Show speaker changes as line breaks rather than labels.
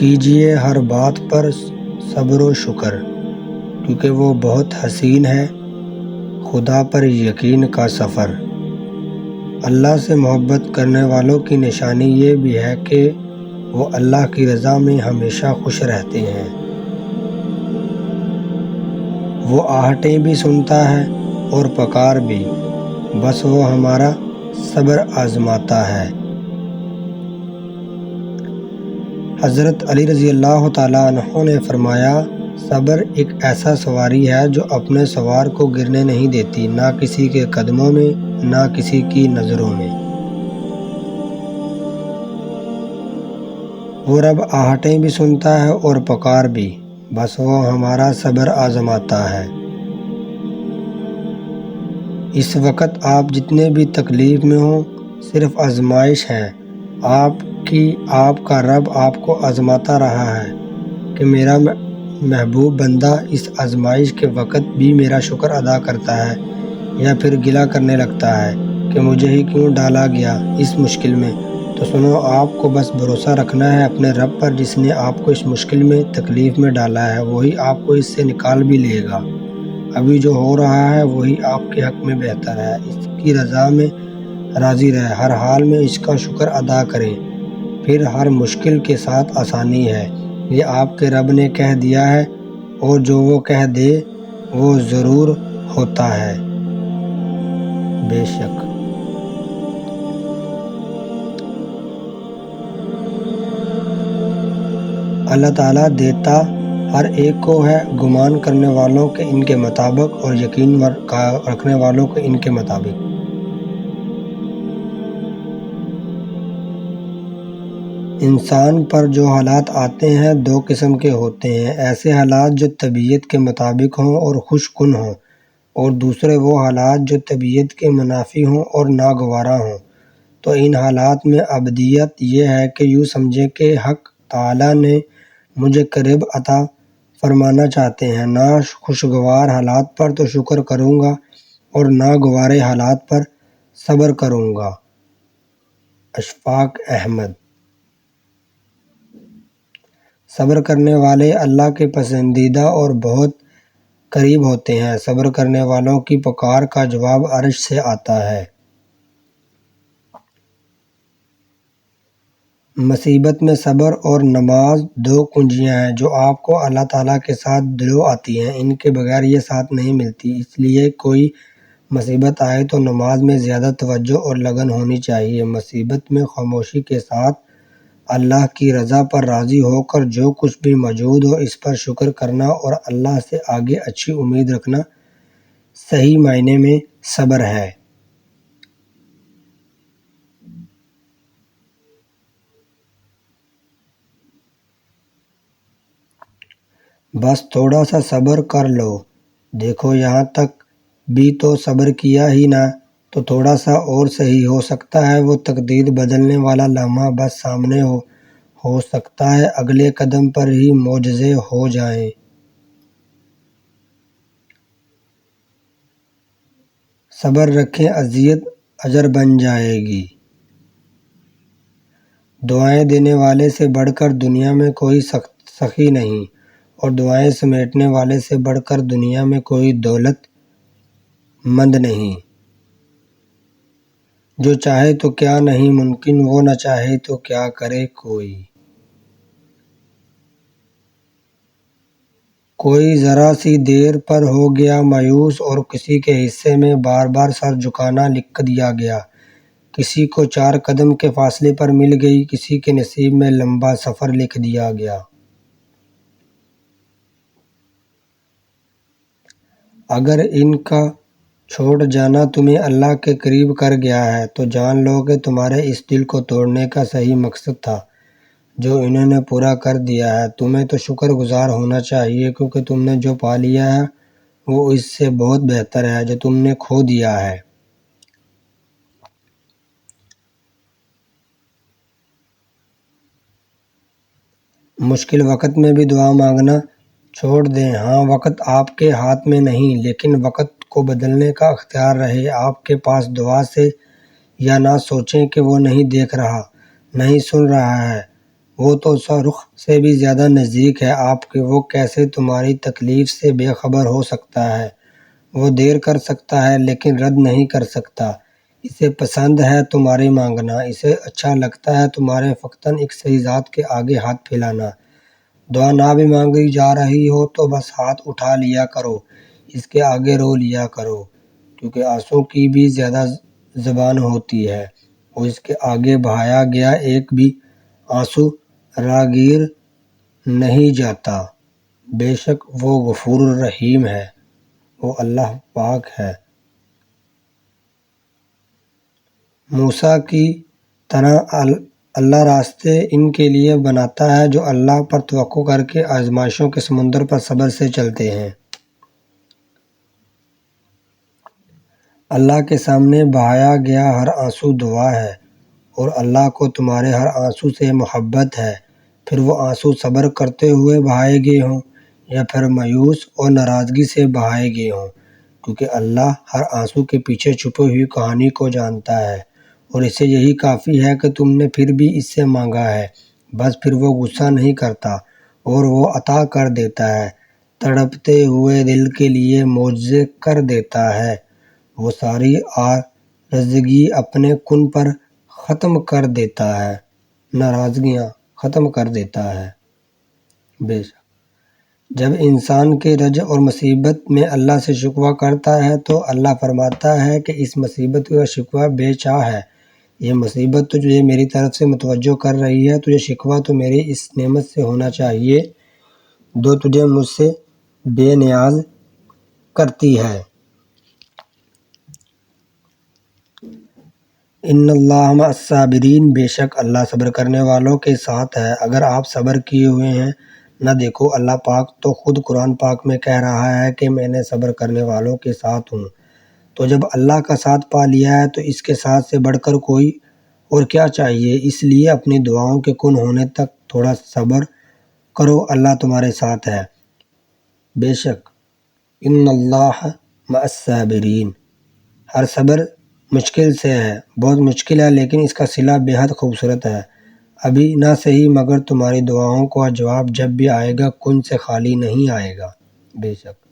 کیجیے ہر بات پر صبر و شکر، کیونکہ وہ بہت حسین ہے خدا پر یقین کا سفر۔ اللہ سے محبت کرنے والوں کی نشانی یہ بھی ہے کہ وہ اللہ کی رضا میں ہمیشہ خوش رہتے ہیں۔ وہ آہٹیں بھی سنتا ہے اور پکار بھی، بس وہ ہمارا صبر آزماتا ہے۔ حضرت علی رضی اللہ تعالیٰ عنہ نے فرمایا، صبر ایک ایسا سواری ہے جو اپنے سوار کو گرنے نہیں دیتی، نہ کسی کے قدموں میں نہ کسی کی نظروں میں۔ وہ رب آہٹیں بھی سنتا ہے اور پکار بھی، بس وہ ہمارا صبر آزماتا ہے۔ اس وقت آپ جتنے بھی تکلیف میں ہوں، صرف آزمائش ہے۔ آپ کا رب آپ کو آزماتا رہا ہے کہ میرا محبوب بندہ اس آزمائش کے وقت بھی میرا شکر ادا کرتا ہے یا پھر گلہ کرنے لگتا ہے کہ مجھے ہی کیوں ڈالا گیا اس مشکل میں۔ تو سنو، آپ کو بس بھروسہ رکھنا ہے اپنے رب پر، جس نے آپ کو اس مشکل میں تکلیف میں ڈالا ہے، وہی آپ کو اس سے نکال بھی لے گا۔ ابھی جو ہو رہا ہے وہی آپ کے حق میں بہتر ہے۔ اس کی رضا میں راضی رہیں، ہر حال میں اس کا شکر ادا کریں، پھر ہر مشکل کے ساتھ آسانی ہے۔ یہ آپ کے رب نے کہہ دیا ہے، اور جو وہ کہہ دے وہ ضرور ہوتا ہے۔ بے شک اللہ تعالیٰ دیتا ہر ایک کو ہے، گمان کرنے والوں کے ان کے مطابق اور یقین رکھنے والوں کے ان کے مطابق۔ انسان پر جو حالات آتے ہیں دو قسم کے ہوتے ہیں، ایسے حالات جو طبیعت کے مطابق ہوں اور خوش کن ہوں، اور دوسرے وہ حالات جو طبیعت کے منافی ہوں اور ناگوارا ہوں۔ تو ان حالات میں ابدیت یہ ہے کہ یوں سمجھیں کہ حق تعالیٰ نے مجھے قرب عطا فرمانا چاہتے ہیں۔ خوشگوار حالات پر تو شکر کروں گا اور ناگوارے حالات پر صبر کروں گا۔ اشفاق احمد۔ صبر کرنے والے اللہ کے پسندیدہ اور بہت قریب ہوتے ہیں۔ صبر کرنے والوں کی پکار کا جواب عرش سے آتا ہے۔ مصیبت میں صبر اور نماز دو کنجیاں ہیں جو آپ کو اللہ تعالیٰ کے ساتھ دلو آتی ہیں، ان کے بغیر یہ ساتھ نہیں ملتی۔ اس لیے کوئی مصیبت آئے تو نماز میں زیادہ توجہ اور لگن ہونی چاہیے۔ مصیبت میں خاموشی کے ساتھ اللہ کی رضا پر راضی ہو کر جو کچھ بھی موجود ہو اس پر شکر کرنا اور اللہ سے آگے اچھی امید رکھنا صحیح معنی میں صبر ہے۔ بس تھوڑا سا صبر کر لو، دیکھو یہاں تک بھی تو صبر کیا ہی نہ، تو تھوڑا سا اور صحیح ہو سکتا ہے وہ تقدیر بدلنے والا لمحہ بس سامنے ہو سکتا ہے اگلے قدم پر ہی معجزے ہو جائیں۔ صبر رکھیں، اذیت اجر بن جائے گی۔ دعائیں دینے والے سے بڑھ کر دنیا میں کوئی سخی نہیں، اور دعائیں سمیٹنے والے سے بڑھ کر دنیا میں کوئی دولت مند نہیں۔ جو چاہے تو کیا نہیں ممکن، وہ نہ چاہے تو کیا کرے کوئی۔ کوئی ذرا سی دیر پر ہو گیا مایوس، اور کسی کے حصے میں بار بار سر جھکانا لکھ دیا گیا۔ کسی کو 4 قدم کے فاصلے پر مل گئی، کسی کے نصیب میں لمبا سفر لکھ دیا گیا۔ اگر ان کا چھوٹ جانا تمہیں اللہ کے قریب کر گیا ہے تو جان لو کہ تمہارے اس دل کو توڑنے کا صحیح مقصد تھا جو انہوں نے پورا کر دیا ہے۔ تمہیں تو شکر گزار ہونا چاہیے، کیونکہ تم نے جو پا لیا ہے وہ اس سے بہت بہتر ہے جو تم نے کھو دیا ہے۔ مشکل وقت میں بھی دعا مانگنا چھوڑ دیں۔ ہاں، وقت آپ کے ہاتھ میں نہیں، لیکن وقت کو بدلنے کا اختیار رہے آپ کے پاس۔ دعا سے یا نہ سوچیں کہ وہ نہیں دیکھ رہا، نہیں سن رہا ہے، وہ تو اس رخ سے بھی زیادہ نزدیک ہے آپ کے، وہ کیسے تمہاری تکلیف سے بے خبر ہو سکتا ہے؟ وہ دیر کر سکتا ہے لیکن رد نہیں کر سکتا۔ اسے پسند ہے تمہاری مانگنا، اسے اچھا لگتا ہے تمہارے فقطاً ایک صحیح ذات کے آگے ہاتھ پھیلانا۔ دعا نہ بھی مانگی جا رہی ہو تو بس ہاتھ اٹھا لیا کرو، اس کے آگے رو لیا کرو، کیونکہ آنسوں کی بھی زیادہ زبان ہوتی ہے اور اس کے آگے بہایا گیا ایک بھی آنسو راگیر نہیں جاتا۔ بے شک وہ غفور الرحیم ہے، وہ اللہ پاک ہے۔ موسیٰ کی طرح اللہ راستے ان کے لیے بناتا ہے جو اللہ پر توکل کر کے آزمائشوں کے سمندر پر صبر سے چلتے ہیں۔ اللہ کے سامنے بہایا گیا ہر آنسو دعا ہے اور اللہ کو تمہارے ہر آنسو سے محبت ہے، پھر وہ آنسو صبر کرتے ہوئے بہائے گئے ہوں یا پھر مایوس اور ناراضگی سے بہائے گئے ہوں، کیونکہ اللہ ہر آنسو کے پیچھے چھپی ہوئی کہانی کو جانتا ہے اور اسے یہی کافی ہے کہ تم نے پھر بھی اس سے مانگا ہے، بس پھر وہ غصہ نہیں کرتا اور وہ عطا کر دیتا ہے، تڑپتے ہوئے دل کے لیے معجزے کر دیتا ہے، وہ ساری آرزگی اپنے کن پر ختم کر دیتا ہے، ناراضگیاں ختم کر دیتا ہے۔ بے شک جب انسان کے رنج اور مصیبت میں اللہ سے شکوہ کرتا ہے تو اللہ فرماتا ہے کہ اس مصیبت کا شکوہ بے چا ہے، یہ مصیبت تو تجھے میری طرف سے متوجہ کر رہی ہے، تجھے شکوہ تو میری اس نعمت سے ہونا چاہیے جو تجھے مجھ سے بے نیاز کرتی ہے۔ ان اللہ مع الصابرین، بے شک اللہ صبر کرنے والوں کے ساتھ ہے۔ اگر آپ صبر کیے ہوئے ہیں نہ دیکھو، اللہ پاک تو خود قرآن پاک میں کہہ رہا ہے کہ میں نے صبر کرنے والوں کے ساتھ ہوں۔ تو جب اللہ کا ساتھ پا لیا ہے تو اس کے ساتھ سے بڑھ کر کوئی اور کیا چاہیے؟ اس لیے اپنی دعاؤں کے کن ہونے تک تھوڑا صبر کرو، اللہ تمہارے ساتھ ہے۔ بے شک ان اللہ مع الصابرین، ہر صبر مشکل سے ہے، بہت مشکل ہے، لیکن اس کا صلہ بے حد خوبصورت ہے۔ ابھی نہ صحیح مگر تمہاری دعاؤں کا جواب جب بھی آئے گا کن سے خالی نہیں آئے گا۔ بے شک